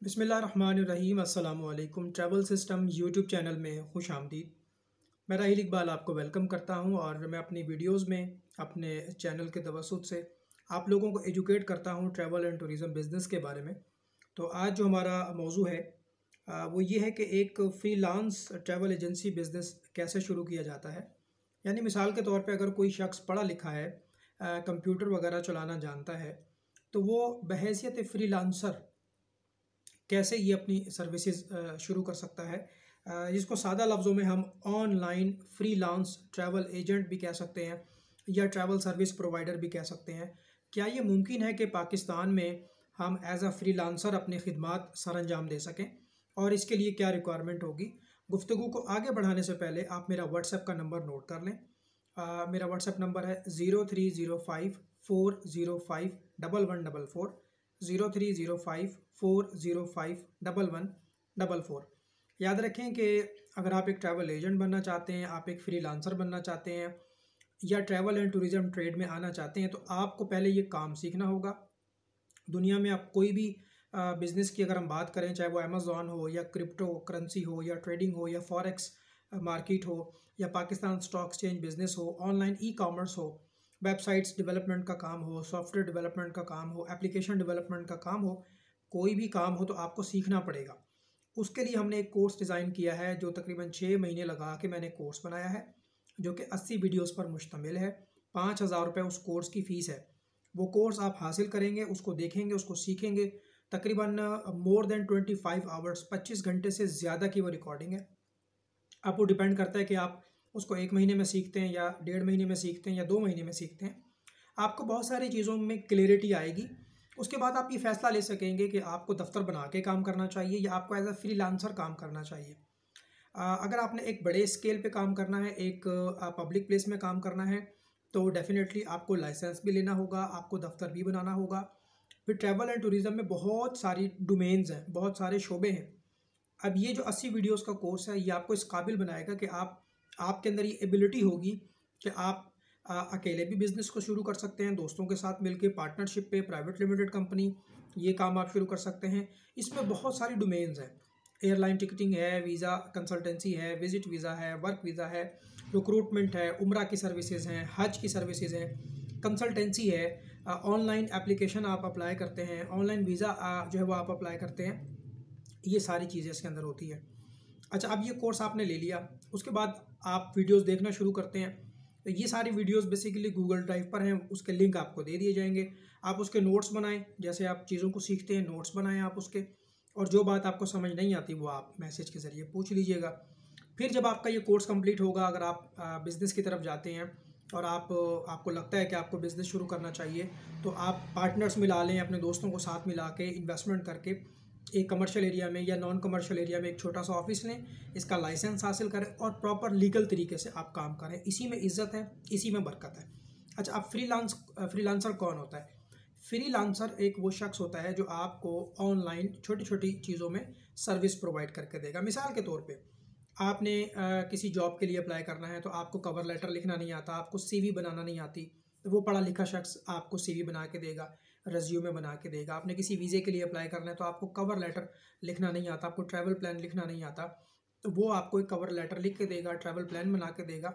बिस्मिल्लाहिर्रहमानिर्रहीम अस्सलामुअलैकुम। Travel system YouTube channel में खुश आमदीद। मैं राहिल इकबाल आपको वेलकम करता हूं और मैं अपनी वीडियोस में अपने चैनल के तवसुत से आप लोगों को एजुकेट करता हूं ट्रैवल एंड टूरिज़म बिज़नेस के बारे में। तो आज जो हमारा मौजू है वो ये है कि एक फ्रीलांस ट्रैवल एजेंसी बिज़नेस कैसे शुरू किया जाता है। यानी मिसाल के तौर पे अगर कोई शख्स पढ़ा लिखा है, कंप्यूटर वगैरह चलाना जानता है, तो वो बहैसियत फ्रीलांसर कैसे ये अपनी सर्विसेज शुरू कर सकता है, जिसको सादा लफ्ज़ों में हम ऑनलाइन फ्रीलांस ट्रैवल एजेंट भी कह सकते हैं या ट्रैवल सर्विस प्रोवाइडर भी कह सकते हैं। क्या ये मुमकिन है कि पाकिस्तान में हम एज अ फ्रीलांसर अपनी खिदमात सर अंजाम दे सकें, और इसके लिए क्या रिक्वायरमेंट होगी? गुफ्तगू को आगे बढ़ाने से पहले आप मेरा व्हाट्सएप का नंबर नोट कर लें। मेरा व्हाट्सएप नंबर है 0305 405 1144, 0305 405 1144। याद रखें कि अगर आप एक ट्रैवल एजेंट बनना चाहते हैं, आप एक फ्रीलांसर बनना चाहते हैं या ट्रैवल एंड टूरिज़्म ट्रेड में आना चाहते हैं, तो आपको पहले ये काम सीखना होगा। दुनिया में आप कोई भी बिज़नेस की अगर हम बात करें, चाहे वो अमेज़ॉन हो या क्रिप्टो करेंसी हो या ट्रेडिंग हो या फॉरेक्स मार्केट हो या पाकिस्तान स्टॉक एक्सचेंज बिज़नेस हो, ऑनलाइन ई कॉमर्स हो, वेबसाइट्स डेवलपमेंट का काम हो, सॉफ्टवेयर डेवलपमेंट का काम हो, एप्लीकेशन डेवलपमेंट का काम हो, कोई भी काम हो तो आपको सीखना पड़ेगा। उसके लिए हमने एक कोर्स डिज़ाइन किया है जो तकरीबन 6 महीने लगा के मैंने कोर्स बनाया है, जो कि 80 वीडियोस पर मुश्तमिल है। 5,000 रुपये उस कोर्स की फ़ीस है। वो कोर्स आप हासिल करेंगे, उसको देखेंगे, उसको सीखेंगे। तकरीबन मोर देन 25 आवर्स, 25 घंटे से ज़्यादा की वो रिकॉर्डिंग है। आपको डिपेंड करता है कि आप उसको 1 महीने में सीखते हैं या 1.5 महीने में सीखते हैं या 2 महीने में सीखते हैं। आपको बहुत सारी चीज़ों में क्लैरिटी आएगी। उसके बाद आप ये फ़ैसला ले सकेंगे कि आपको दफ़्तर बना के काम करना चाहिए या आपको एज़ अ फ्रीलांसर काम करना चाहिए। अगर आपने एक बड़े स्केल पे काम करना है, एक पब्लिक प्लेस में काम करना है, तो डेफ़िनेटली आपको लाइसेंस भी लेना होगा, आपको दफ़्तर भी बनाना होगा। फिर ट्रैवल एंड टूरिज़्म में बहुत सारी डोमेन्स हैं, बहुत सारे शोबे हैं। अब ये जो 80 वीडियोस का कोर्स है, ये आपको इस काबिल बनाएगा कि आपके अंदर ये एबिलिटी होगी कि आप अकेले भी बिज़नेस को शुरू कर सकते हैं, दोस्तों के साथ मिलके पार्टनरशिप पे, प्राइवेट लिमिटेड कंपनी, ये काम आप शुरू कर सकते हैं। इसमें बहुत सारी डोमेन्स हैं। एयरलाइन टिकटिंग है, वीज़ा कंसल्टेंसी है, विज़िट वीज़ा है, वर्क वीज़ा है, रिक्रूटमेंट है, उम्रा की सर्विसेज हैं, हज की सर्विसेज हैं, कंसल्टेंसी है, ऑनलाइन एप्लीकेशन आप अप्लाई करते हैं, ऑनलाइन वीज़ा जो है वो आप अप्लाई करते हैं। ये सारी चीज़ें इसके अंदर होती है। अच्छा, अब ये कोर्स आपने ले लिया, उसके बाद आप वीडियोस देखना शुरू करते हैं। तो ये सारी वीडियोस बेसिकली गूगल ड्राइव पर हैं, उसके लिंक आपको दे दिए जाएंगे। आप उसके नोट्स बनाएं, जैसे आप चीज़ों को सीखते हैं नोट्स बनाएं आप उसके, और जो बात आपको समझ नहीं आती वो आप मैसेज के ज़रिए पूछ लीजिएगा। फिर जब आपका ये कोर्स कंप्लीट होगा, अगर आप बिज़नेस की तरफ जाते हैं और आपको लगता है कि आपको बिज़नेस शुरू करना चाहिए, तो आप पार्टनर्स मिला लें, अपने दोस्तों को साथ मिला के इन्वेस्टमेंट करके एक कमर्शियल एरिया में या नॉन कमर्शियल एरिया में एक छोटा सा ऑफिस लें, इसका लाइसेंस हासिल करें और प्रॉपर लीगल तरीके से आप काम करें। इसी में इज्जत है, इसी में बरकत है। अच्छा, अब फ्रीलांसर कौन होता है? फ्रीलांसर एक वो शख्स होता है जो आपको ऑनलाइन छोटी छोटी चीज़ों में सर्विस प्रोवाइड करके देगा। मिसाल के तौर पे आपने किसी जॉब के लिए अप्लाई करना है, तो आपको कवर लेटर लिखना नहीं आता, आपको सीवी बनाना नहीं आती, तो वो पढ़ा लिखा शख्स आपको सीवी बना के देगा, रेज्यूमे बना के देगा। आपने किसी वीज़े के लिए अप्लाई करना है, तो आपको कवर लेटर लिखना नहीं आता, आपको ट्रैवल प्लान लिखना नहीं आता, तो वो आपको एक कवर लेटर लिख के देगा, ट्रैवल प्लान बना के देगा।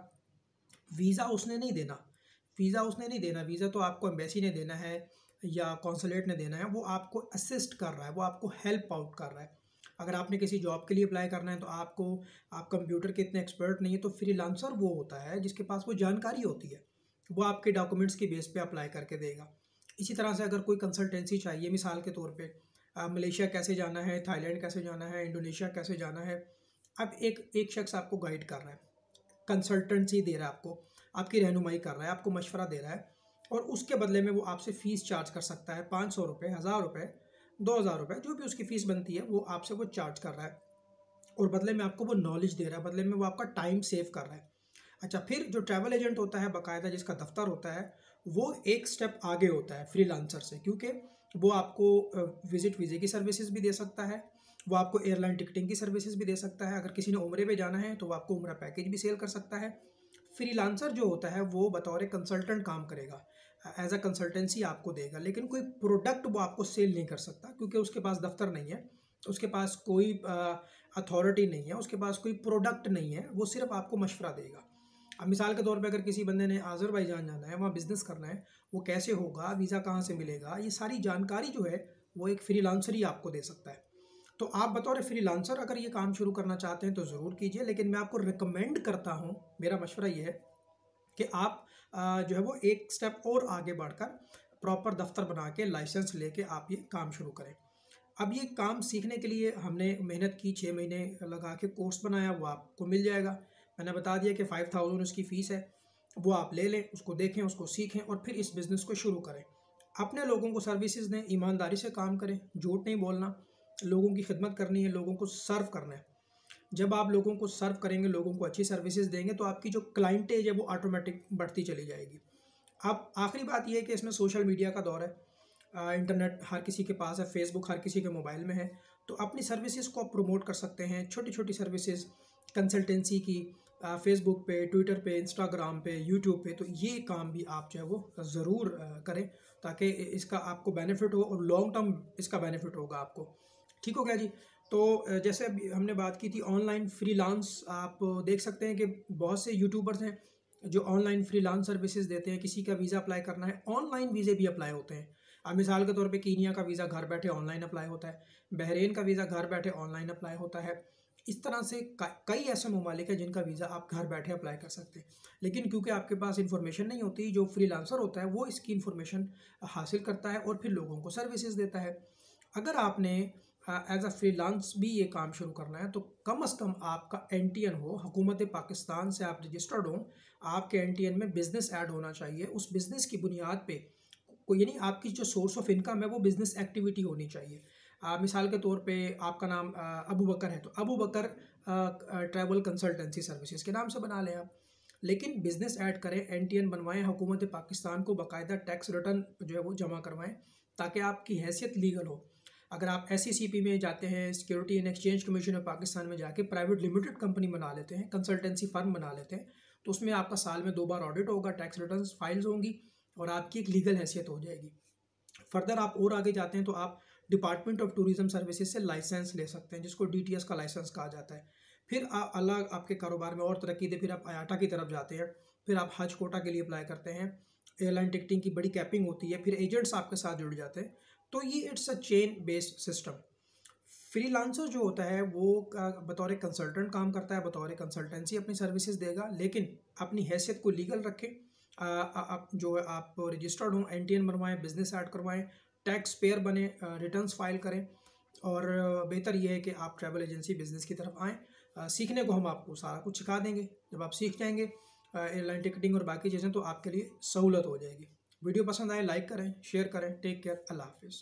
वीज़ा उसने नहीं देना, वीज़ा तो आपको एम्बेसी ने देना है या कॉन्सुलेट ने देना है। वो आपको असिस्ट कर रहा है, वो आपको हेल्प आउट कर रहा है। अगर आपने किसी जॉब के लिए अप्लाई करना है, तो आप कंप्यूटर के इतने एक्सपर्ट नहीं है, तो फ्रीलांसर वो होता है जिसके पास वो जानकारी होती है, वो आपके डॉक्यूमेंट्स के बेस पे अप्लाई करके देगा। इसी तरह से अगर कोई कंसल्टेंसी चाहिए, मिसाल के तौर पे मलेशिया कैसे जाना है, थाईलैंड कैसे जाना है, इंडोनेशिया कैसे जाना है, अब एक एक शख्स आपको गाइड कर रहा है, कंसल्टेंसी दे रहा है आपको, आपकी रहनुमाई कर रहा है, आपको मशवरा दे रहा है, और उसके बदले में वो आपसे फ़ीस चार्ज कर सकता है। 500 रुपये, 1000 रुपये, 2000 रुपये, जो भी उसकी फ़ीस बनती है वो आपसे वो चार्ज कर रहा है, और बदले में आपको वो नॉलेज दे रहा है, बदले में वो आपका टाइम सेव कर रहा है। अच्छा, फिर जो ट्रैवल एजेंट होता है बाकायदा, जिसका दफ्तर होता है, वो एक स्टेप आगे होता है फ्रीलांसर से, क्योंकि वो आपको विजिट वीज़े की सर्विसेज भी दे सकता है, वो आपको एयरलाइन टिकटिंग की सर्विसेज भी दे सकता है। अगर किसी ने उम्रे पे जाना है तो वो आपको उम्रा पैकेज भी सेल कर सकता है। फ्रीलांसर जो होता है वो बतौर कंसल्टेंट काम करेगा, एज अ कंसल्टेंसी आपको देगा, लेकिन कोई प्रोडक्ट वो आपको सेल नहीं कर सकता, क्योंकि उसके पास दफ्तर नहीं है, उसके पास कोई अथॉरिटी नहीं है, उसके पास कोई प्रोडक्ट नहीं है, वो सिर्फ आपको मशवरा देगा। अब मिसाल के तौर पे अगर किसी बंदे ने आज़रबाईजान जाना है, वहाँ बिज़नेस करना है, वो कैसे होगा, वीज़ा कहाँ से मिलेगा, ये सारी जानकारी जो है वो एक फ्रीलांसर ही आपको दे सकता है। तो आप बतौर फ्रीलांसर अगर ये काम शुरू करना चाहते हैं तो ज़रूर कीजिए, लेकिन मैं आपको रिकमेंड करता हूँ, मेरा मशवरा ये है कि आप जो है वो एक स्टेप और आगे बढ़कर प्रॉपर दफ्तर बना के लाइसेंस लेके आप ये काम शुरू करें। अब ये काम सीखने के लिए हमने मेहनत की, 6 महीने लगा के कोर्स बनाया, वो आपको मिल जाएगा। मैंने बता दिया कि 5000 उसकी फ़ीस है, वो आप ले लें, उसको देखें, उसको सीखें और फिर इस बिज़नेस को शुरू करें। अपने लोगों को सर्विसेज दें, ईमानदारी से काम करें, झूठ नहीं बोलना, लोगों की खिदमत करनी है, लोगों को सर्व करना है। जब आप लोगों को सर्व करेंगे, लोगों को अच्छी सर्विसेज देंगे, तो आपकी जो क्लाइंटेज है वो ऑटोमेटिक बढ़ती चली जाएगी। अब आखिरी बात यह है कि इसमें सोशल मीडिया का दौर है, इंटरनेट हर किसी के पास है, फेसबुक हर किसी के मोबाइल में है, तो अपनी सर्विसेज को आप प्रमोट कर सकते हैं। छोटी छोटी सर्विसेज कंसल्टेंसी की, फेसबुक पे, ट्विटर पे, इंस्टाग्राम पे, यूट्यूब पे, तो ये काम भी आप जो है वो ज़रूर करें, ताकि इसका आपको बेनिफिट हो और लॉन्ग टर्म इसका बेनिफिट होगा आपको। ठीक हो गया जी। तो जैसे अभी हमने बात की थी ऑनलाइन फ्रीलांस, आप देख सकते हैं कि बहुत से यूट्यूबर्स हैं जो ऑनलाइन फ्रीलांस सर्विसेज देते हैं। किसी का वीज़ा अप्लाई करना है, ऑनलाइन वीज़े भी अप्लाई होते हैं। अब मिसाल के तौर पे कीनिया का वीज़ा घर बैठे ऑनलाइन अप्लाई होता है, बहरीन का वीज़ा घर बैठे ऑनलाइन अप्लाई होता है। इस तरह से कई ऐसे ममालिक हैं जिनका वीज़ा आप घर बैठे अप्लाई कर सकते हैं। लेकिन क्योंकि आपके पास इन्फॉर्मेशन नहीं होती, जो फ्रीलांसर होता है वो इसकी इन्फॉर्मेशन हासिल करता है और फिर लोगों को सर्विसेज देता है। अगर आपने एज अ फ्रीलांस भी ये काम शुरू करना है, तो कम अज़ कम आपका NTN हो, हुकूमत पाकिस्तान से आप रजिस्टर्ड हो, आपके NTN में बिज़नेस ऐड होना चाहिए। उस बिज़नेस की बुनियाद पे कोई, यानी आपकी जो सोर्स ऑफ इनकम है वो बिज़नेस एक्टिविटी होनी चाहिए। मिसाल के तौर पे आपका नाम अबू बकर है, तो अबू बकर ट्रैवल कंसल्टेंसी सर्विसेज के नाम से बना लें आप। लेकिन बिज़नेस ऐड करें, NTN बनवाएं, हुकूमत पाकिस्तान को बाकायदा टैक्स रिटर्न जो है वो जमा करवाएं, ताकि आपकी हैसियत लीगल हो। अगर आप SECP में जाते हैं, security and exchange commission of Pakistan में जाके प्राइवेट लिमिटेड कंपनी बना लेते हैं, कंसल्टेंसी फर्म बना लेते हैं, तो उसमें आपका साल में 2 बार ऑडिट होगा, टैक्स रिटर्न फाइल्स होंगी और आपकी एक लीगल हैसियत हो जाएगी। फर्दर आप और आगे जाते हैं तो आप डिपार्टमेंट ऑफ टूरिज्म सर्विसेज से लाइसेंस ले सकते हैं, जिसको DTS का लाइसेंस कहा जाता है। फिर अलग आपके कारोबार में और तरक्की दे, फिर आप IATA की तरफ जाते हैं, फिर आप हज कोटा के लिए अप्लाई करते हैं, एयरलाइन टिकटिंग की बड़ी कैपिंग होती है, फिर एजेंट्स आपके साथ जुड़ जाते हैं। तो ये it's a chain based system. Freelancer जो होता है वो बतौर कंसल्टेंट काम करता है, बतौर कंसल्टेंसी अपनी सर्विसेज देगा, लेकिन अपनी हैसियत को लीगल रखें। आप जो है आप रजिस्टर्ड हों, NTN बनवाएं, बिजनेस ऐड करवाएं, टैक्स पेयर बने, रिटर्न्स फाइल करें, और बेहतर यह है कि आप ट्रैवल एजेंसी बिजनेस की तरफ आएँ। सीखने को हम आपको सारा कुछ सिखा देंगे। जब आप सीख जाएंगे एयरलाइन टिकटिंग और बाकी चीज़ें, तो आपके लिए सहूलत हो जाएगी। वीडियो पसंद आए लाइक करें, शेयर करें। टेक केयर, अल्लाह हाफिज़।